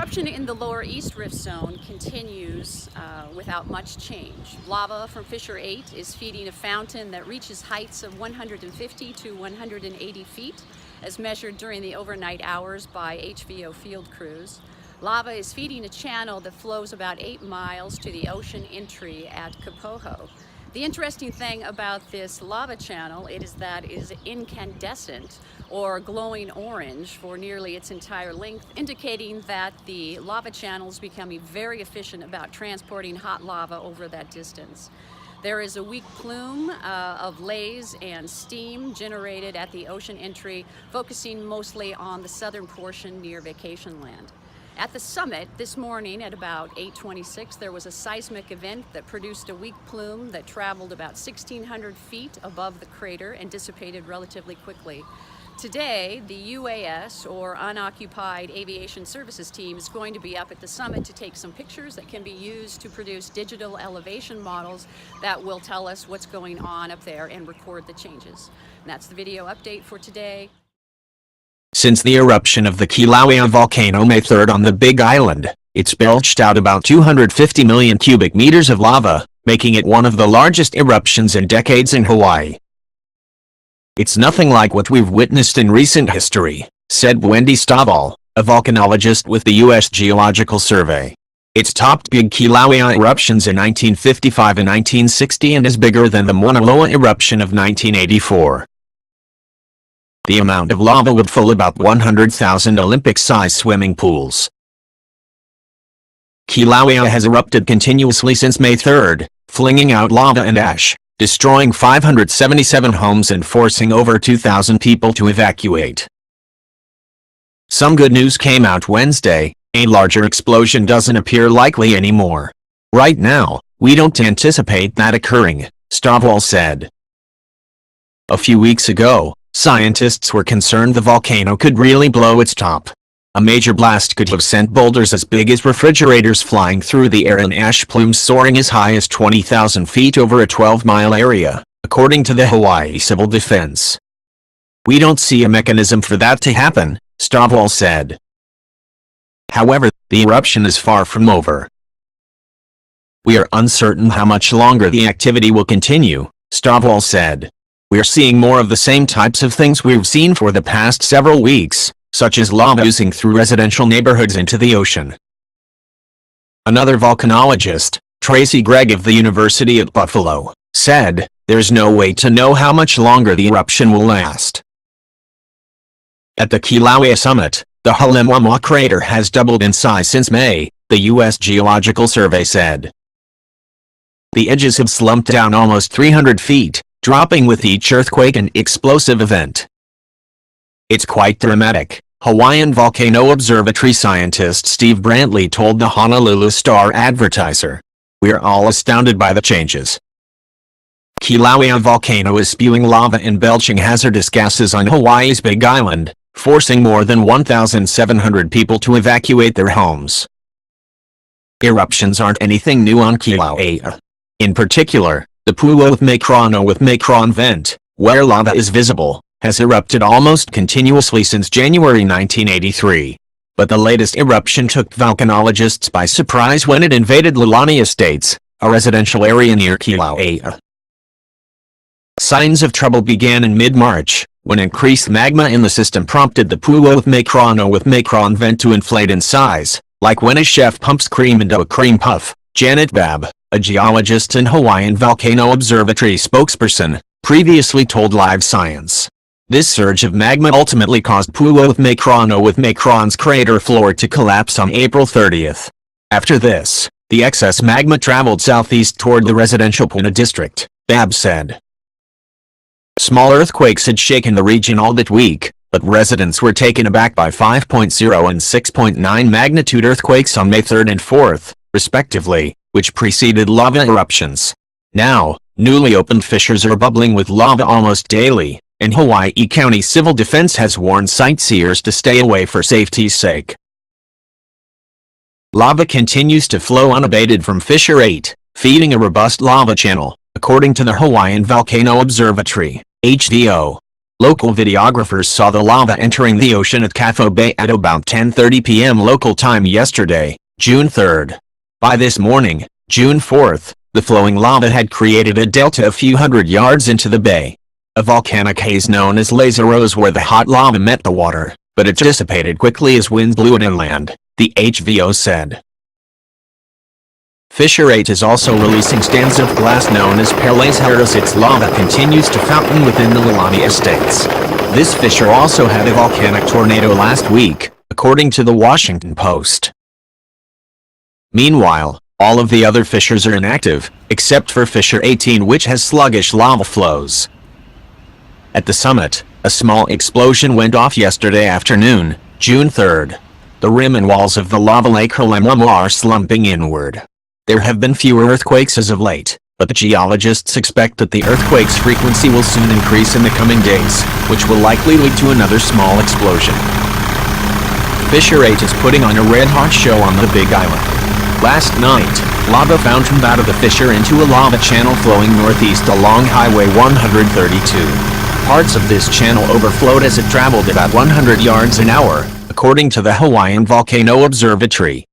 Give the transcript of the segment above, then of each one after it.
eruption in the lower East Rift Zone continues without much change. Lava from Fissure 8 is feeding a fountain that reaches heights of 150 to 180 feet, as measured during the overnight hours by HVO field crews. Lava is feeding a channel that flows about 8 miles to the ocean entry at Kapoho. The interesting thing about this lava channel is that it is incandescent, or glowing orange, for nearly its entire length, indicating that the lava channel is becoming very efficient about transporting hot lava over that distance. There is a weak plume of laze and steam generated at the ocean entry, focusing mostly on the southern portion near Vacation Land. At the summit this morning at about 8:26, there was a seismic event that produced a weak plume that traveled about 1,600 feet above the crater and dissipated relatively quickly. Today, the UAS, or Unoccupied Aviation Services team, is going to be up at the summit to take some pictures that can be used to produce digital elevation models that will tell us what's going on up there and record the changes. And that's the video update for today. Since the eruption of the Kilauea volcano May 3rd on the Big Island, it's belched out about 250 million cubic meters of lava, making it one of the largest eruptions in decades in Hawaii. "It's nothing like what we've witnessed in recent history," said Wendy Stovall, a volcanologist with the U.S. Geological Survey. "It's topped big Kilauea eruptions in 1955 and 1960 and is bigger than the Mauna Loa eruption of 1984. The amount of lava would fill about 100,000 Olympic-sized swimming pools." Kilauea has erupted continuously since May 3rd, flinging out lava and ash, destroying 577 homes and forcing over 2,000 people to evacuate. Some good news came out Wednesday: a larger explosion doesn't appear likely anymore. "Right now, we don't anticipate that occurring," Stovall said. A few weeks ago, scientists were concerned the volcano could really blow its top. A major blast could have sent boulders as big as refrigerators flying through the air and ash plumes soaring as high as 20,000 feet over a 12-mile area, according to the Hawaii Civil Defense. "We don't see a mechanism for that to happen," Stovall said. However, the eruption is far from over. "We are uncertain how much longer the activity will continue," Stovall said. "We're seeing more of the same types of things we've seen for the past several weeks, such as lava oozing through residential neighborhoods into the ocean." Another volcanologist, Tracy Gregg of the University at Buffalo, said, "There's no way to know how much longer the eruption will last." At the Kilauea summit, the Halemaumau crater has doubled in size since May, the U.S. Geological Survey said. The edges have slumped down almost 300 feet, dropping with each earthquake and explosive event. "It's quite dramatic," Hawaiian Volcano Observatory scientist Steve Brantley told the Honolulu Star-Advertiser. "We're all astounded by the changes." Kilauea volcano is spewing lava and belching hazardous gases on Hawaii's Big Island, forcing more than 1,700 people to evacuate their homes. Eruptions aren't anything new on Kilauea. In particular, the Pu'u with Macron vent, where lava is visible, has erupted almost continuously since January 1983. But the latest eruption took volcanologists by surprise when it invaded Leilani Estates, a residential area near Kilauea. Signs of trouble began in mid-March, when increased magma in the system prompted the Pu'u with Macron vent to inflate in size, like when a chef pumps cream into a cream puff. Janet Babb, a geologist and Hawaiian Volcano Observatory spokesperson, previously told Live Science. This surge of magma ultimately caused Pu'u with Macron's crater floor to collapse on April 30th. After this, the excess magma traveled southeast toward the residential Puna district, Babb said. Small earthquakes had shaken the region all that week, but residents were taken aback by 5.0 and 6.9 magnitude earthquakes on May 3rd and 4th, respectively, which preceded lava eruptions. Now, newly opened fissures are bubbling with lava almost daily, and Hawaii County Civil Defense has warned sightseers to stay away for safety's sake. Lava continues to flow unabated from Fissure 8, feeding a robust lava channel, according to the Hawaiian Volcano Observatory, HVO. Local videographers saw the lava entering the ocean at Cafo Bay at about 10:30 p.m. local time yesterday, June 3rd. By this morning, June 4th, the flowing lava had created a delta a few hundred yards into the bay. A volcanic haze known as laser rose where the hot lava met the water, but it dissipated quickly as winds blew it inland, the HVO said. Fissure 8 is also releasing stands of glass known as perles as its lava continues to fountain within the Leilani Estates. This fissure also had a volcanic tornado last week, according to the Washington Post. Meanwhile, all of the other fissures are inactive, except for Fissure 18, which has sluggish lava flows. At the summit, a small explosion went off yesterday afternoon, June 3rd. The rim and walls of the lava lake Kilauea are slumping inward. There have been fewer earthquakes as of late, but the geologists expect that the earthquake's frequency will soon increase in the coming days, which will likely lead to another small explosion. Fissure 8 is putting on a red-hot show on the Big Island. Last night, lava fountained out of the fissure into a lava channel flowing northeast along Highway 132. Parts of this channel overflowed as it traveled about 100 yards an hour, according to the Hawaiian Volcano Observatory.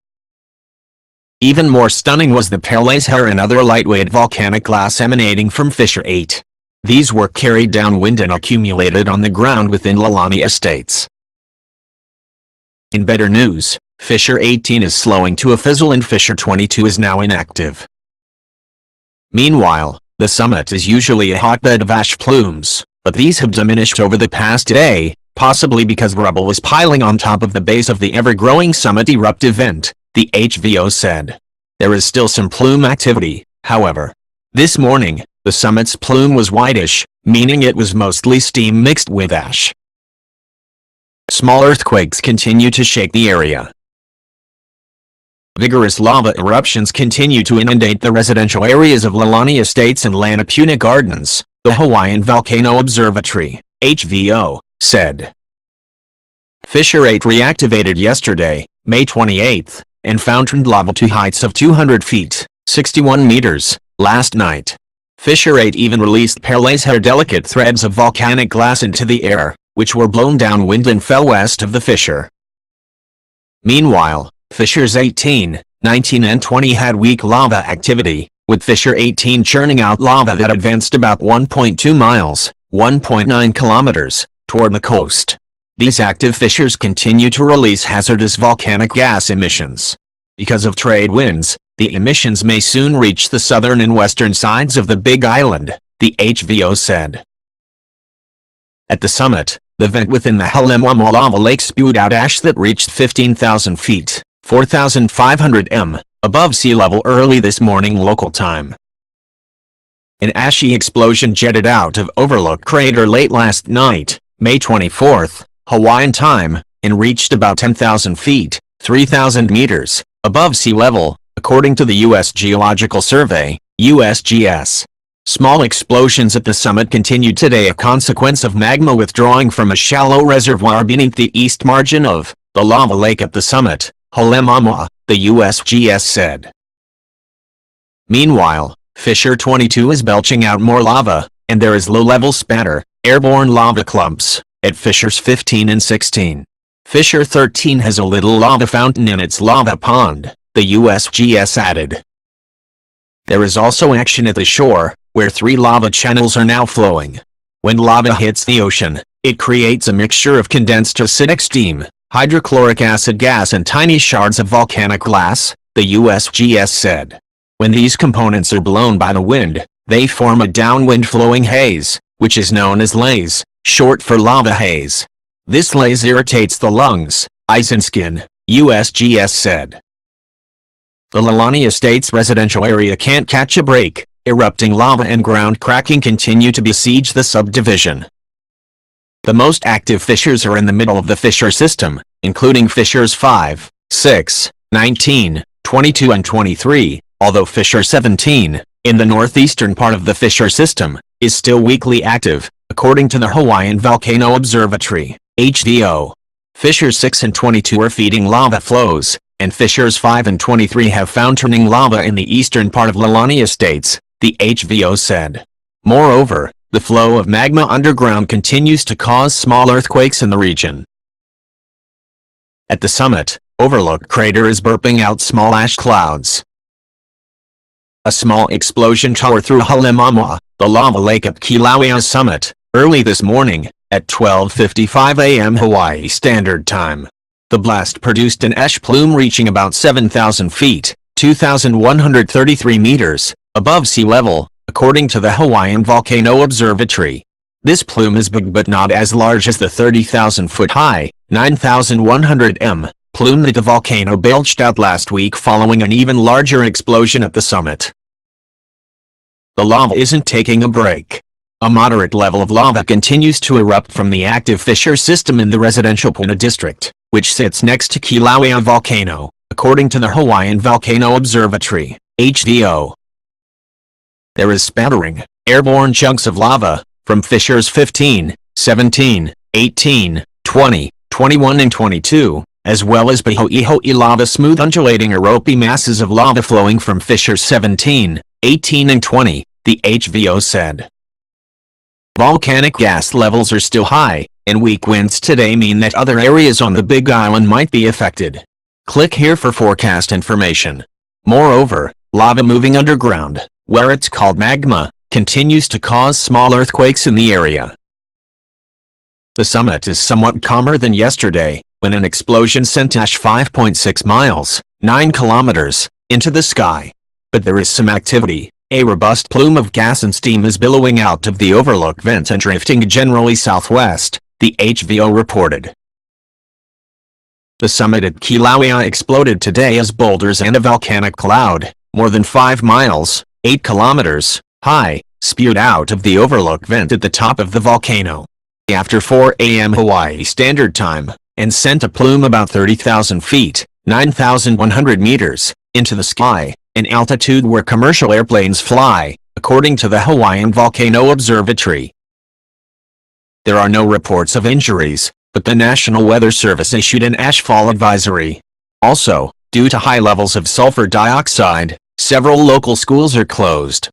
Even more stunning was the perles and other lightweight volcanic glass emanating from Fissure 8. These were carried downwind and accumulated on the ground within Leilani Estates. In better news, Fissure 18 is slowing to a fizzle and Fissure 22 is now inactive. Meanwhile, the summit is usually a hotbed of ash plumes, but these have diminished over the past day, possibly because rubble was piling on top of the base of the ever-growing summit eruptive vent, the HVO said. There is still some plume activity, however. This morning, the summit's plume was whitish, meaning it was mostly steam mixed with ash. Small earthquakes continue to shake the area. Vigorous lava eruptions continue to inundate the residential areas of Leilani Estates and Lanapuna Gardens, the Hawaiian Volcano Observatory, HVO, said. Fissure 8 reactivated yesterday, May 28th, and fountained lava to heights of 200 feet, 61 meters, last night. Fissure 8 even released perles delicate threads of volcanic glass into the air, which were blown downwind and fell west of the fissure. Meanwhile, Fissures 18, 19 and 20 had weak lava activity, with Fissure 18 churning out lava that advanced about 1.2 miles, 1.9 kilometers, toward the coast. These active fissures continue to release hazardous volcanic gas emissions. Because of trade winds, the emissions may soon reach the southern and western sides of the Big Island, the HVO said. At the summit, the vent within the Kilauea lava lake spewed out ash that reached 15,000 feet, 4,500 m, above sea level early this morning local time. An ashy explosion jetted out of Overlook Crater late last night, May 24th, Hawaiian time, and reached about 10,000 feet, 3,000 meters, above sea level, according to the U.S. Geological Survey, USGS. Small explosions at the summit continued today, a consequence of magma withdrawing from a shallow reservoir beneath the east margin of the lava lake at the summit, Kilauea, the USGS said. Meanwhile, Fissure 22 is belching out more lava, and there is low-level spatter, airborne lava clumps, at Fissures 15 and 16. Fissure 13 has a little lava fountain in its lava pond, the USGS added. There is also action at the shore, where 3 lava channels are now flowing. When lava hits the ocean, it creates a mixture of condensed acidic steam, hydrochloric acid gas and tiny shards of volcanic glass, the USGS said. When these components are blown by the wind, they form a downwind flowing haze, which is known as laze, short for lava haze. This laze irritates the lungs, eyes and skin, USGS said. The Leilani Estates residential area can't catch a break. Erupting lava and ground cracking continue to besiege the subdivision. The most active fissures are in the middle of the fissure system, including Fissures 5, 6, 19, 22 and 23, although Fissure 17, in the northeastern part of the fissure system, is still weakly active, according to the Hawaiian Volcano Observatory, HVO. Fissures 6 and 22 are feeding lava flows, and Fissures 5 and 23 have fountaining lava in the eastern part of Leilani Estates, the HVO said. Moreover, The flow of magma underground continues to cause small earthquakes in the region. At the summit, Overlook crater is burping out small ash clouds. A small explosion tore through Halimamua, the lava lake at Kilauea summit, early this morning, at 12:55 a.m. Hawaii Standard Time. The blast produced an ash plume reaching about 7,000 feet, 2,133 meters, above sea level, according to the Hawaiian Volcano Observatory. This plume is big but not as large as the 30,000-foot high, 9,100 m, plume that the volcano belched out last week following an even larger explosion at the summit. The lava isn't taking a break. A moderate level of lava continues to erupt from the active fissure system in the residential Puna district, which sits next to Kilauea Volcano, according to the Hawaiian Volcano Observatory, HVO. There is spattering, airborne chunks of lava, from fissures 15, 17, 18, 20, 21 and 22, as well as Pahoehoe lava smooth undulating or ropey masses of lava flowing from fissures 17, 18 and 20, the HVO said. Volcanic gas levels are still high, and weak winds today mean that other areas on the Big Island might be affected. Click here for forecast information. Moreover, lava moving underground, where it's called magma, continues to cause small earthquakes in the area. The summit is somewhat calmer than yesterday, when an explosion sent ash 5.6 miles, 9 kilometers, into the sky. But there is some activity. A robust plume of gas and steam is billowing out of the Overlook vent and drifting generally southwest, the HVO reported. The summit at Kilauea exploded today as boulders and a volcanic cloud, more than 5 miles, 8 kilometers, high, spewed out of the Overlook vent at the top of the volcano. After 4 a.m. Hawaii Standard Time, and sent a plume about 30,000 feet, 9,100 meters, into the sky, an altitude where commercial airplanes fly, according to the Hawaiian Volcano Observatory. There are no reports of injuries, but the National Weather Service issued an ashfall advisory. Also, due to high levels of sulfur dioxide, several local schools are closed.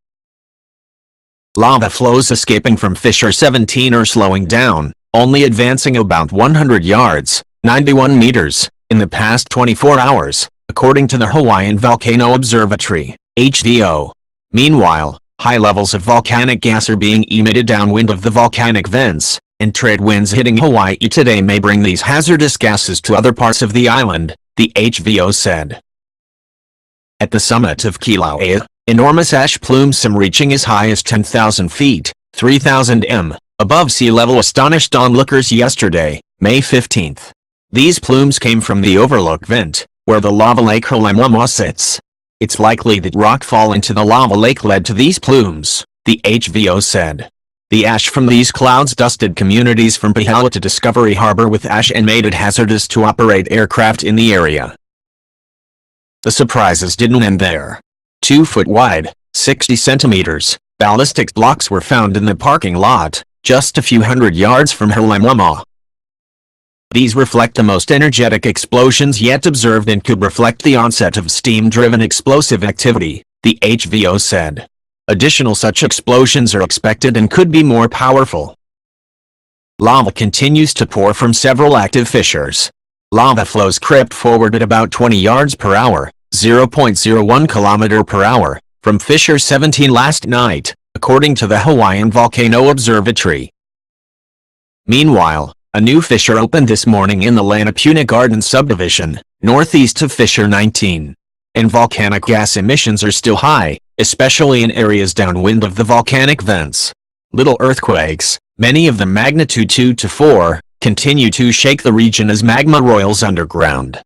Lava flows escaping from fissure 17 are slowing down, only advancing about 100 yards, 91 meters, in the past 24 hours, according to the Hawaiian Volcano Observatory, HVO. Meanwhile, high levels of volcanic gas are being emitted downwind of the volcanic vents, and trade winds hitting Hawaii today may bring these hazardous gases to other parts of the island, the HVO said. At the summit of Kilauea, enormous ash plumes, some reaching as high as 10,000 feet, 3,000 m, above sea level, astonished onlookers yesterday, May 15th. These plumes came from the Overlook vent, where the lava lake Halimamua sits. It's likely that rockfall into the lava lake led to these plumes, the HVO said. The ash from these clouds dusted communities from Pahoehoe to Discovery Harbor with ash and made it hazardous to operate aircraft in the area. The surprises didn't end there. 2-foot wide, 60 centimeters, ballistic blocks were found in the parking lot, just a few hundred yards from Halimamua. These reflect the most energetic explosions yet observed and could reflect the onset of steam-driven explosive activity, the HVO said. Additional such explosions are expected and could be more powerful. Lava continues to pour from several active fissures. Lava flows crept forward at about 20 yards per hour, 0.01 kilometer per hour, from fissure 17 last night, according to the Hawaiian Volcano Observatory. Meanwhile, a new fissure opened this morning in the Lanapuna Garden subdivision, northeast of fissure 19. And volcanic gas emissions are still high, especially in areas downwind of the volcanic vents. Little earthquakes, many of them magnitude 2 to 4, continue to shake the region as magma roils underground.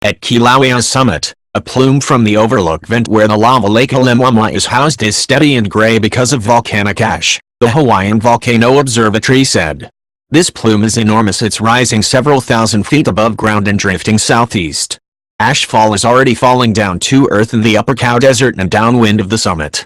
At Kilauea summit, a plume from the Overlook vent where the lava lake Halimamua is housed is steady and gray because of volcanic ash, the Hawaiian Volcano Observatory said. This plume is enormous. It's rising several thousand feet above ground and drifting southeast. Ashfall is already falling down to earth in the Upper Cow Desert and downwind of the summit.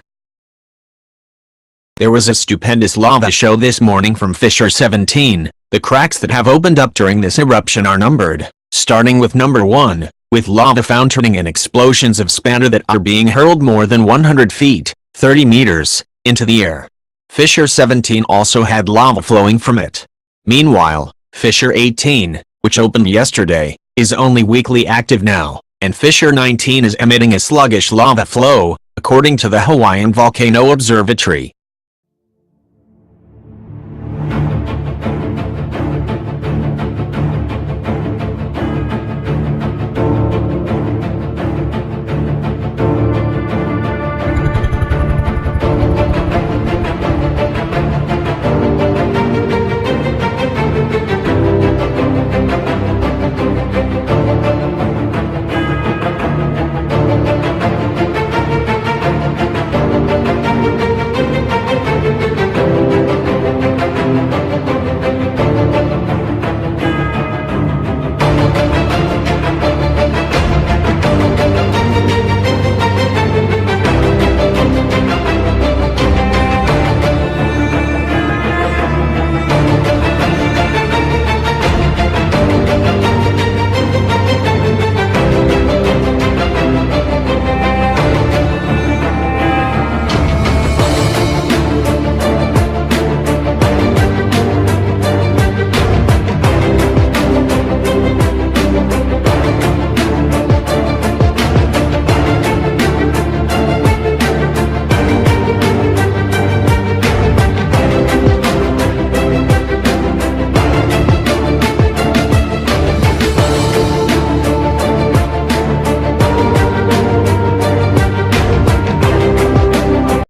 There was a stupendous lava show this morning from fissure 17. The cracks that have opened up during this eruption are numbered, starting with number 1, with lava fountaining and explosions of spatter that are being hurled more than 100 feet, 30 meters, into the air. Fissure 17 also had lava flowing from it. Meanwhile, Fissure 18, which opened yesterday, is only weakly active now, and Fissure 19 is emitting a sluggish lava flow, according to the Hawaiian Volcano Observatory.